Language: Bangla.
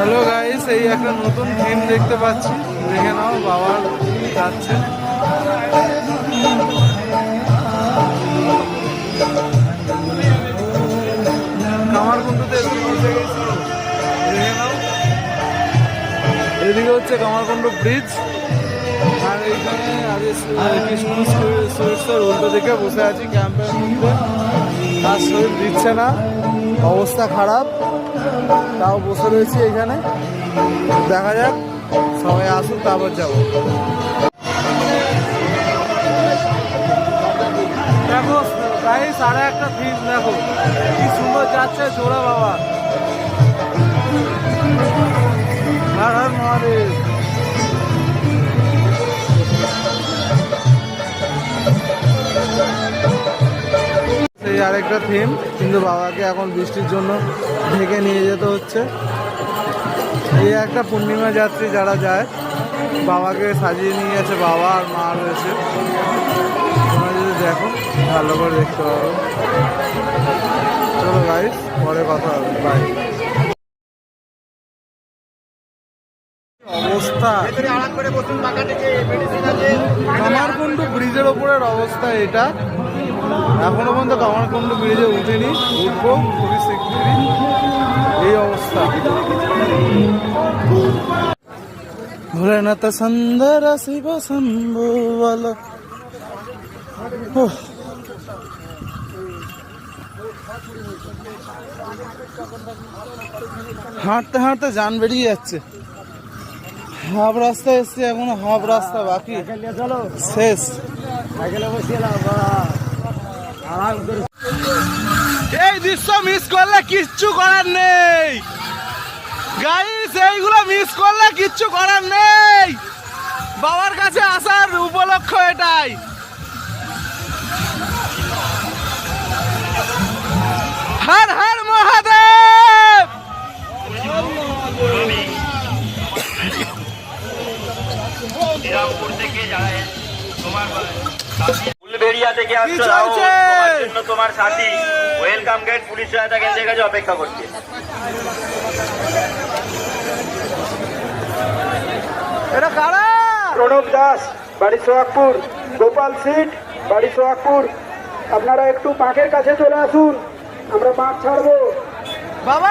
হ্যালো গাইস, এই একটা নতুন থিম দেখতে পাচ্ছি, দেখে নাও। বাবা যাচ্ছে, কামারকুণ্ডুতে এসে পৌঁছে গেছি, দেখে নাও। এদিকে হচ্ছে কামারকুণ্ডু ব্রিজ, আর এইখানে কৃষ্ণ সুইটসের উল্টো দিকে বসে আছি ক্যাম্পের মধ্যে। আর শরীর দিচ্ছে না, অবস্থা খারাপ, তাও বসে রয়েছি এইখানে। দেখা যাক, সবাই আসুন তারপর যাবো। দেখো গাইস, আর একটা থিম দেখো, কি সুন্দর যাচ্ছে জোড়া বাবা। হর হর মহাদেব। এই আরেকটা থিম, কিন্তু বাবাকে এখন বৃষ্টির জন্য ঢেকে নিয়ে যেতে হচ্ছে। এই একটা পূর্ণিমা যাত্রী যারা যায়, বাবাকে সাজিয়ে নিয়ে গেছে, বাবা আর মা রয়েছে। তোমরা যদি দেখো ভালো করে দেখতে পারো। চলো গাইস, পরে কথা হবে, বাই। অবস্থা কামারকুণ্ডু ব্রিজের ওপরের অবস্থা এটা। এখনো পর্যন্ত কামারকুণ্ডু ব্রিজে উঠিনি, উঠবো খুবই শিগগিরই। এই অবস্থা। ভোলেনাথ সুন্দর শিব শম্ভু বলো। হাঁটতে হাঁটতে জান বেরিয়ে যাচ্ছে। হাফ রাস্তা এসছে, এখনো হাফ রাস্তা বাকি, শেষ। এই দৃশ্য মিস করলে কিচ্ছু করার নেই গাইস, এইগুলো মিস করলে কিচ্ছু করার নেই। বাবার কাছে আসার উপলক্ষ এটাই। হর হর মহাদেব। ফুলবেড়িয়া থেকে আসছো, তোমার সাথী ওয়েলকাম গেট পুলিশ সহায়তা কেন্দ্রের কাছে অপেক্ষা করছে। এটা কারা? প্রণব দাস, বাড়ি সোহাগপুর। গোপাল সিট, বাড়ি সোহাগপুর। আপনারা একটু বাঁকের কাছে চলে আসুন, আমরা বাঁক ছাড়বো। বাবা